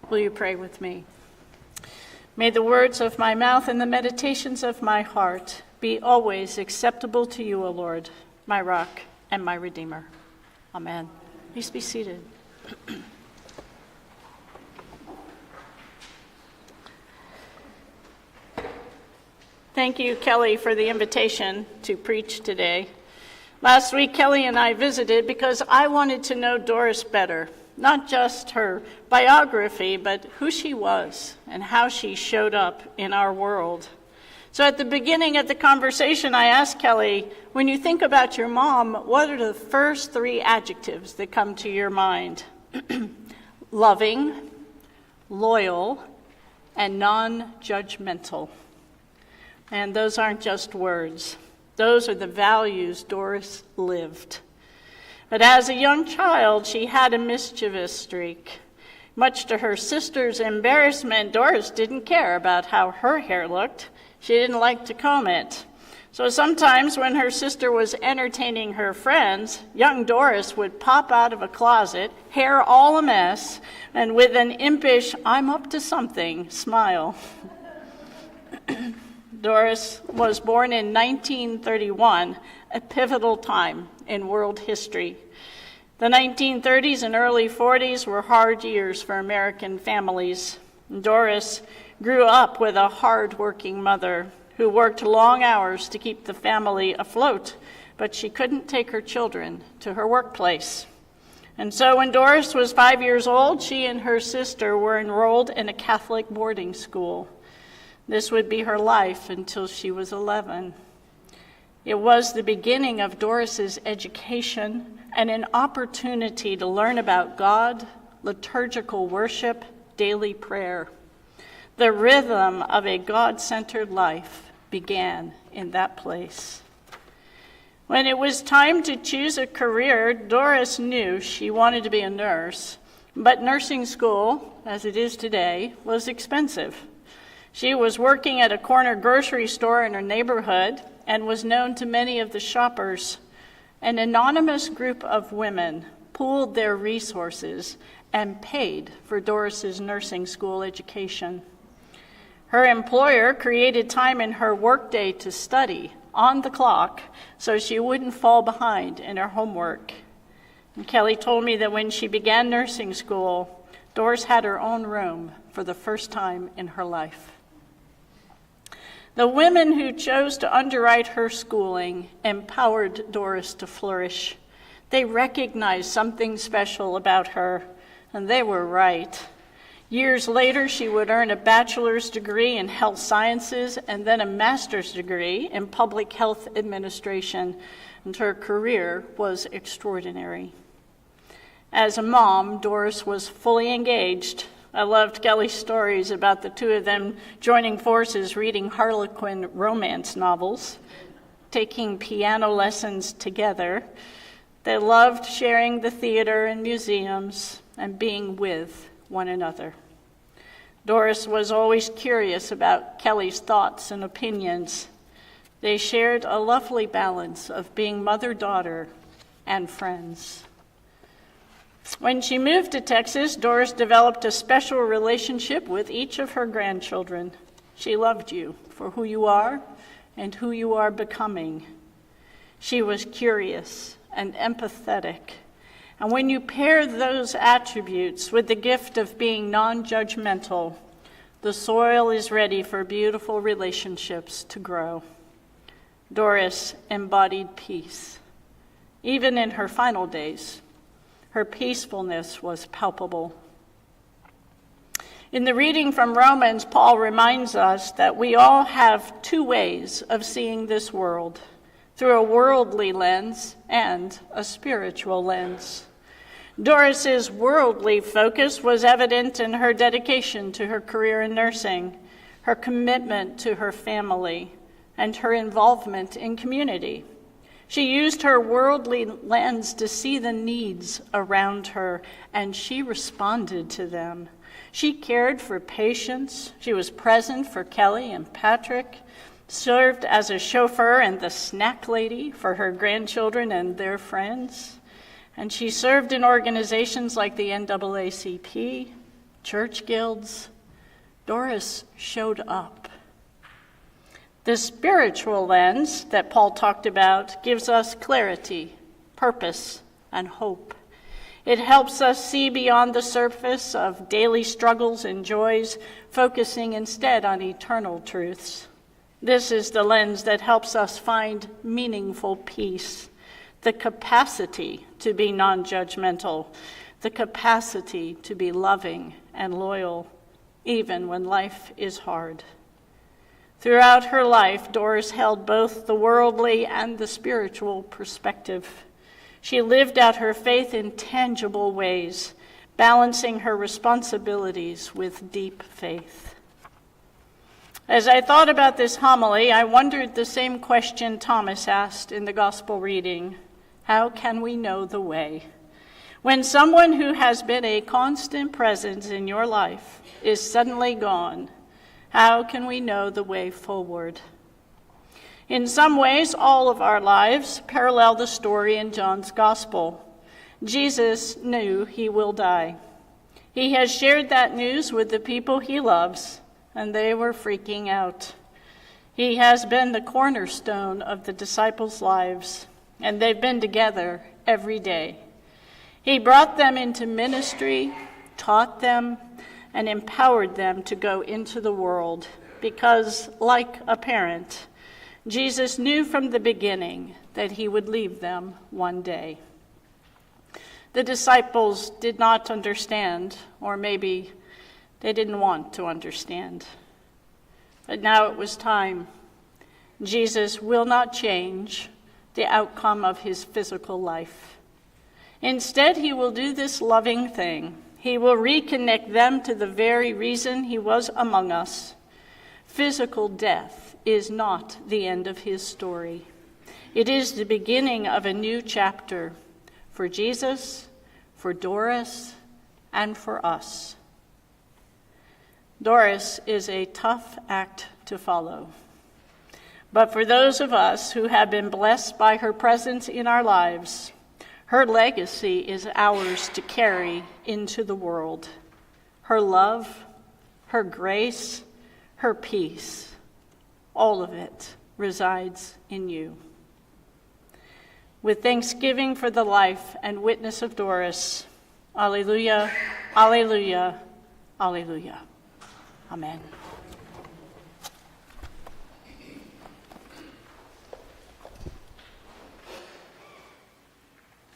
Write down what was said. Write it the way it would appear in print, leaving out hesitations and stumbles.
Will you pray with me? May the words of my mouth and the meditations of my heart be always acceptable to you, O Lord, my rock and my redeemer. Amen. Please be seated. Thank you, Kelly, for the invitation to preach today. Last week, Kelly and I visited because I wanted to know Doris better, not just her biography, but who she was and how she showed up in our world. So at the beginning of the conversation, I asked Kelly, when you think about your mom, what are the first three adjectives that come to your mind? Loving, loyal, and non-judgmental. And those aren't just words. Those are the values Doris lived. But as a young child, she had a mischievous streak. Much to her sister's embarrassment, Doris didn't care about how her hair looked. She didn't like to comb it. So sometimes when her sister was entertaining her friends, young Doris would pop out of a closet, hair all a mess, and with an impish, "I'm up to something," smile. Doris was born in 1931, a pivotal time in world history. The 1930s and early 40s were hard years for American families. Doris grew up with a hard-working mother who worked long hours to keep the family afloat, but she couldn't take her children to her workplace. And so when Doris was 5 years old, she and her sister were enrolled in a Catholic boarding school. This would be her life until she was 11. It was the beginning of Doris's education and an opportunity to learn about God, liturgical worship, daily prayer. The rhythm of a God-centered life began in that place. When it was time to choose a career, Doris knew she wanted to be a nurse, but nursing school, as it is today, was expensive. She was working at a corner grocery store in her neighborhood and was known to many of the shoppers. An anonymous group of women pooled their resources and paid for Doris's nursing school education. Her employer created time in her workday to study on the clock so she wouldn't fall behind in her homework. And Kelly told me that when she began nursing school, Doris had her own room for the first time in her life. The women who chose to underwrite her schooling empowered Doris to flourish. They recognized something special about her, and they were right. Years later, she would earn a bachelor's degree in health sciences and then a master's degree in public health administration, and her career was extraordinary. As a mom, Doris was fully engaged. I loved Kelly's stories about the two of them joining forces, reading Harlequin romance novels, taking piano lessons together. They loved sharing the theater and museums and being with one another. Doris was always curious about Kelly's thoughts and opinions. They shared a lovely balance of being mother-daughter and friends. When she moved to Texas, Doris developed a special relationship with each of her grandchildren. She loved you for who you are and who you are becoming. She was curious and empathetic. And when you pair those attributes with the gift of being non-judgmental, the soil is ready for beautiful relationships to grow. Doris embodied peace. Even in her final days, her peacefulness was palpable. In the reading from Romans, Paul reminds us that we all have two ways of seeing this world, through a worldly lens and a spiritual lens. Doris's worldly focus was evident in her dedication to her career in nursing, her commitment to her family, and her involvement in community. She used her worldly lens to see the needs around her, and she responded to them. She cared for patients. She was present for Kelly and Patrick, served as a chauffeur and the snack lady for her grandchildren and their friends. And she served in organizations like the NAACP, church guilds. Doris showed up. The spiritual lens that Paul talked about gives us clarity, purpose, and hope. It helps us see beyond the surface of daily struggles and joys, focusing instead on eternal truths. This is the lens that helps us find meaningful peace, the capacity to be non-judgmental, the capacity to be loving and loyal, even when life is hard. Throughout her life, Doris held both the worldly and the spiritual perspective. She lived out her faith in tangible ways, balancing her responsibilities with deep faith. As I thought about this homily, I wondered the same question Thomas asked in the gospel reading: how can we know the way? When someone who has been a constant presence in your life is suddenly gone, how can we know the way forward? In some ways, all of our lives parallel the story in John's gospel. Jesus knew he will die. He has shared that news with the people he loves, and they were freaking out. He has been the cornerstone of the disciples' lives, and they've been together every day. He brought them into ministry, taught them, and empowered them to go into the world because, like a parent, Jesus knew from the beginning that he would leave them one day. The disciples did not understand, or maybe they didn't want to understand. But now it was time. Jesus will not change the outcome of his physical life. Instead, he will do this loving thing. He will reconnect them to the very reason he was among us. Physical death is not the end of his story. It is the beginning of a new chapter for Jesus, for Doris, and for us. Doris is a tough act to follow. But for those of us who have been blessed by her presence in our lives, her legacy is ours to carry into the world. Her love, her grace, her peace, all of it resides in you. With thanksgiving for the life and witness of Doris, alleluia, alleluia, alleluia. Amen.